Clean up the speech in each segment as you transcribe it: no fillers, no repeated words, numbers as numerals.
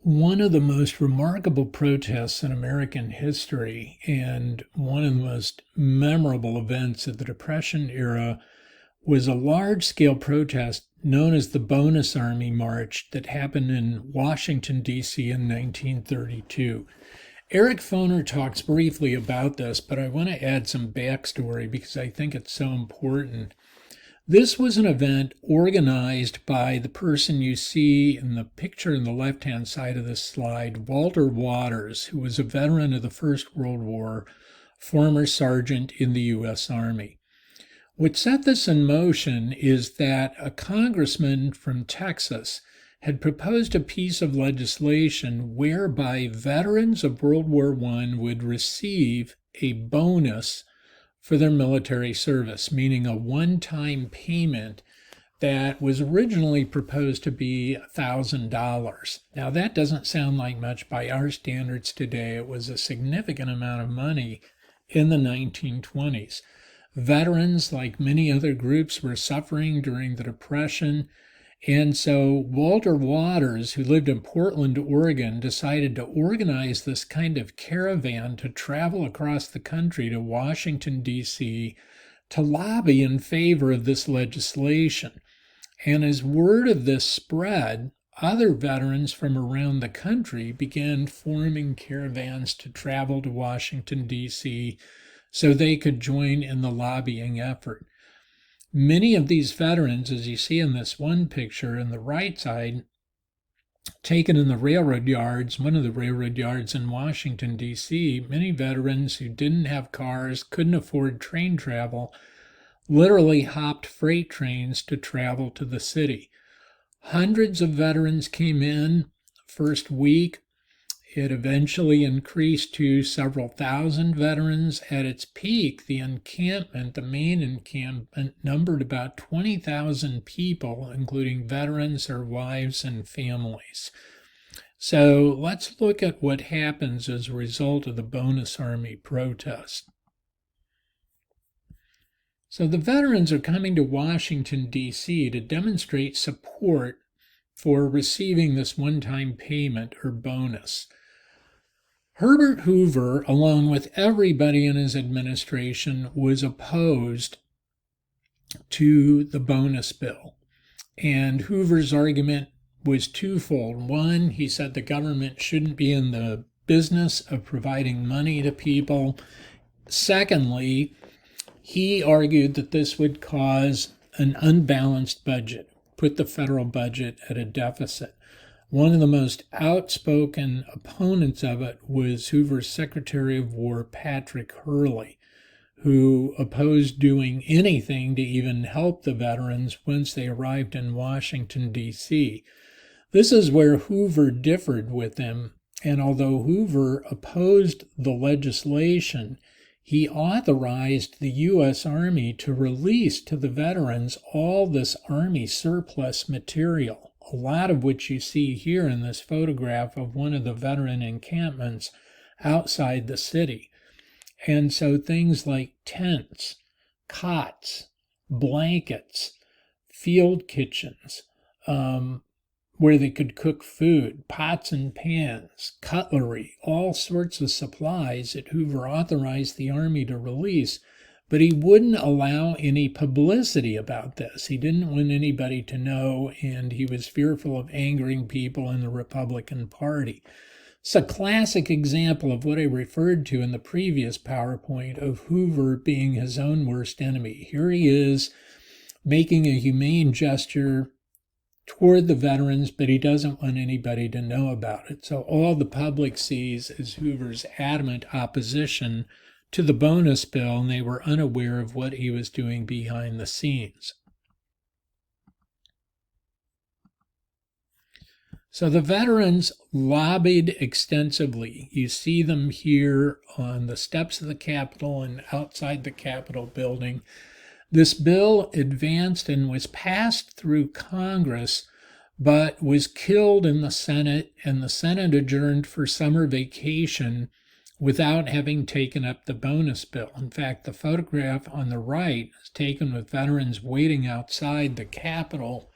One of the most remarkable protests in American history and one of the most memorable events of the Depression era was a large-scale protest known as the Bonus Army March that happened in Washington, D.C. in 1932. Eric Foner talks briefly about this, but I want to add some backstory because I think it's so important. This was an event organized by the person you see in the picture on the left-hand side of this slide, Walter Waters, who was a veteran of the First World War, former sergeant in the U.S. Army. What set this in motion is that a congressman from Texas had proposed a piece of legislation whereby veterans of World War I would receive a bonus for their military service, meaning a one-time payment that was originally proposed to be $1,000. Now, that doesn't sound like much by our standards today. It was a significant amount of money in the 1920s. Veterans, like many other groups, were suffering during the Depression. And so Walter Waters, who lived in Portland, Oregon, decided to organize this kind of caravan to travel across the country to Washington, D.C., to lobby in favor of this legislation. And as word of this spread, other veterans from around the country began forming caravans to travel to Washington, D.C., so they could join in the lobbying effort. Many of these veterans, as you see in this one picture on the right side, taken in the railroad yards, one of the railroad yards in Washington, D.C., many veterans who didn't have cars, couldn't afford train travel, literally hopped freight trains to travel to the city. Hundreds of veterans came in first week. It eventually increased to several thousand veterans. At its peak, the encampment, the main encampment, numbered about 20,000 people, including veterans, their wives, and families. So let's look at what happens as a result of the Bonus Army protest. So the veterans are coming to Washington, D.C. to demonstrate support for receiving this one-time payment or bonus. Herbert Hoover, along with everybody in his administration, was opposed to the bonus bill. And Hoover's argument was twofold. One, he said the government shouldn't be in the business of providing money to people. Secondly, he argued that this would cause an unbalanced budget, put the federal budget at a deficit. One of the most outspoken opponents of it was Hoover's Secretary of War, Patrick Hurley, who opposed doing anything to even help the veterans once they arrived in Washington, D.C. This is where Hoover differed with him, and although Hoover opposed the legislation, he authorized the U.S. Army to release to the veterans all this Army surplus material, a lot of which you see here in this photograph of one of the veteran encampments outside the city. And so things like tents, cots, blankets, field kitchens, where they could cook food, pots and pans, cutlery, all sorts of supplies that Hoover authorized the Army to release, but he wouldn't allow any publicity about this. He didn't want anybody to know, and he was fearful of angering people in the Republican Party. It's a classic example of what I referred to in the previous PowerPoint of Hoover being his own worst enemy. Here he is making a humane gesture toward the veterans, but he doesn't want anybody to know about it. So all the public sees is Hoover's adamant opposition to the bonus bill, and they were unaware of what he was doing behind the scenes. So the veterans lobbied extensively. You see them here on the steps of the Capitol and outside the Capitol building. This bill advanced and was passed through Congress, but was killed in the Senate, and the Senate adjourned for summer vacation without having taken up the bonus bill. In fact, the photograph on the right is taken with veterans waiting outside the Capitol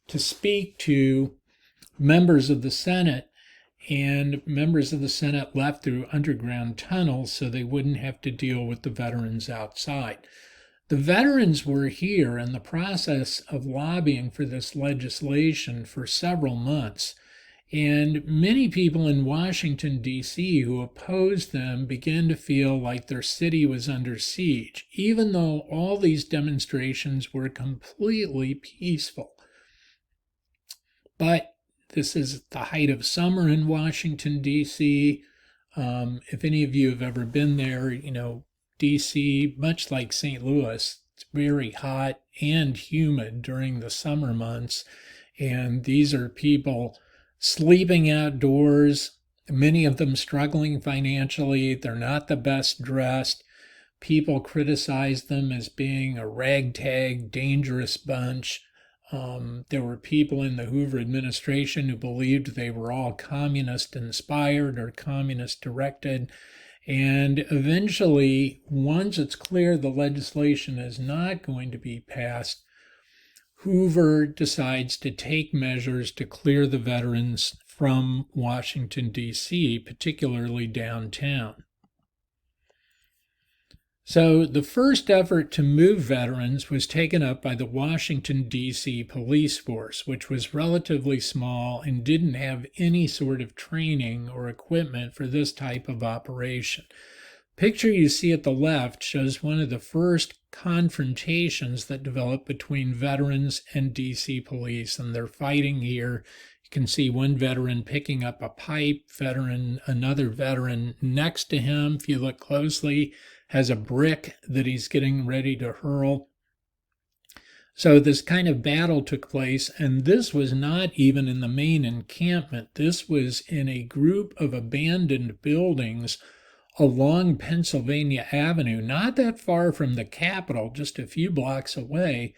to speak to members of the Senate, and members of the Senate left through underground tunnels so they wouldn't have to deal with the veterans outside. The veterans were here in the process of lobbying for this legislation for several months, and many people in Washington, D.C., who opposed them began to feel like their city was under siege, even though all these demonstrations were completely peaceful. But this is the height of summer in Washington, D.C. If any of you have ever been there, D.C., much like St. Louis, it's very hot and humid during the summer months. And these are people sleeping outdoors, many of them struggling financially. They're not the best dressed. People criticize them as being a ragtag, dangerous bunch. There were people in the Hoover administration who believed they were all communist inspired or communist directed. And eventually, once it's clear the legislation is not going to be passed, Hoover decides to take measures to clear the veterans from Washington, D.C., particularly downtown. So the first effort to move veterans was taken up by the Washington, D.C. police force, which was relatively small and didn't have any sort of training or equipment for this type of operation. Picture you see at the left shows one of the first confrontations that developed between veterans and D.C. police, and they're fighting here. You can see one veteran picking up a pipe, another veteran next to him, if you look closely, has a brick that he's getting ready to hurl. So this kind of battle took place, and this was not even in the main encampment. This was in a group of abandoned buildings along Pennsylvania Avenue, not that far from the Capitol, just a few blocks away,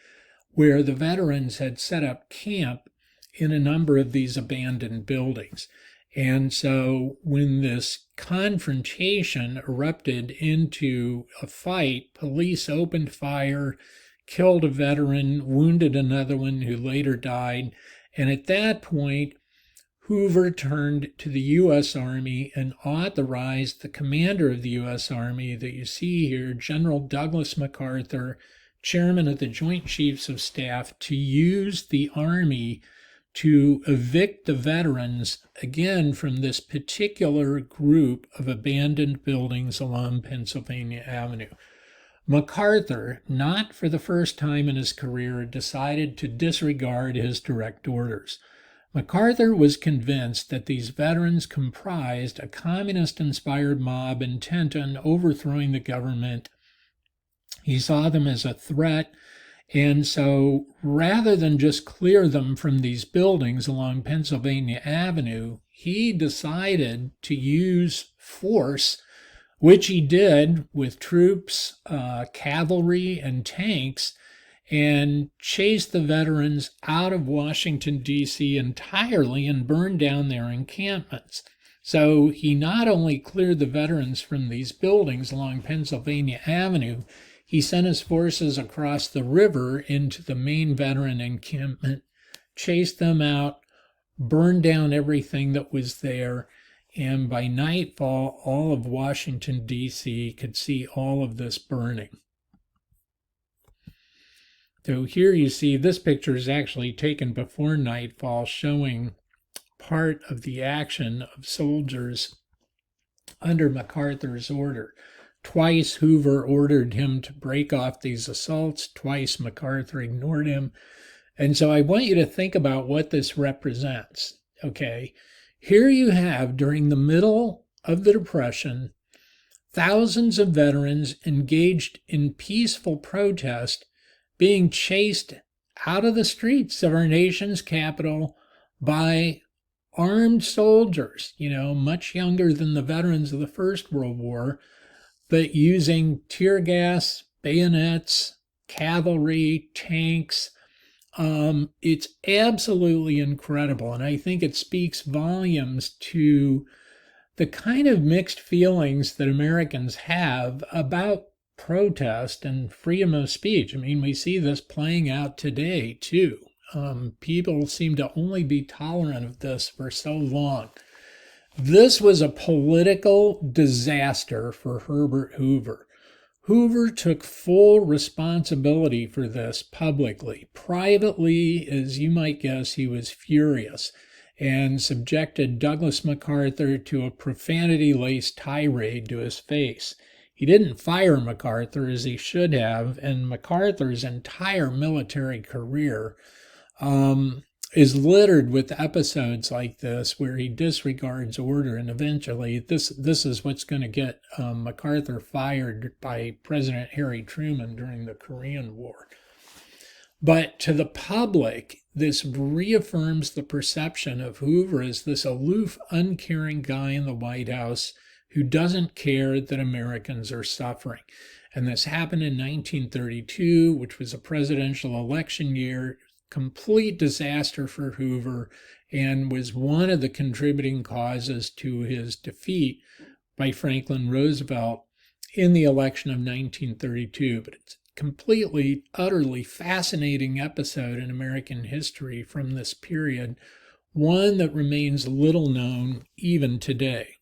where the veterans had set up camp in a number of these abandoned buildings. And so when this confrontation erupted into a fight, police opened fire, killed a veteran, wounded another one who later died. And at that point, Hoover turned to the U.S. Army and authorized the commander of the U.S. Army that you see here, General Douglas MacArthur, chairman of the Joint Chiefs of Staff, to use the Army to evict the veterans, again, from this particular group of abandoned buildings along Pennsylvania Avenue. MacArthur, not for the first time in his career, decided to disregard his direct orders. MacArthur was convinced that these veterans comprised a communist-inspired mob intent on overthrowing the government. He saw them as a threat, and so rather than just clear them from these buildings along Pennsylvania Avenue, he decided to use force, which he did with troops, cavalry, and tanks, and chased the veterans out of Washington, D.C. entirely and burned down their encampments. So he not only cleared the veterans from these buildings along Pennsylvania Avenue, he sent his forces across the river into the main veteran encampment, chased them out, burned down everything that was there, and by nightfall, all of Washington, D.C. could see all of this burning. So here you see this picture is actually taken before nightfall, showing part of the action of soldiers under MacArthur's order. Twice Hoover ordered him to break off these assaults. Twice MacArthur ignored him. And so I want you to think about what this represents. Okay, here you have, during the middle of the Depression, thousands of veterans engaged in peaceful protest being chased out of the streets of our nation's capital by armed soldiers, much younger than the veterans of the First World War, but using tear gas, bayonets, cavalry, tanks. It's absolutely incredible, and I think it speaks volumes to the kind of mixed feelings that Americans have about protest and freedom of speech. I mean, we see this playing out today, too. People seem to only be tolerant of this for so long. This was a political disaster for Herbert Hoover. Hoover took full responsibility for this publicly. Privately, as you might guess, he was furious and subjected Douglas MacArthur to a profanity-laced tirade to his face. He didn't fire MacArthur as he should have, and MacArthur's entire military career is littered with episodes like this where he disregards order, and eventually this is what's going to get MacArthur fired by President Harry Truman during the Korean War. But to the public, this reaffirms the perception of Hoover as this aloof, uncaring guy in the White House who doesn't care that Americans are suffering. And this happened in 1932, which was a presidential election year. Complete disaster for Hoover, and was one of the contributing causes to his defeat by Franklin Roosevelt in the election of 1932. But it's a completely, utterly fascinating episode in American history from this period, one that remains little known even today.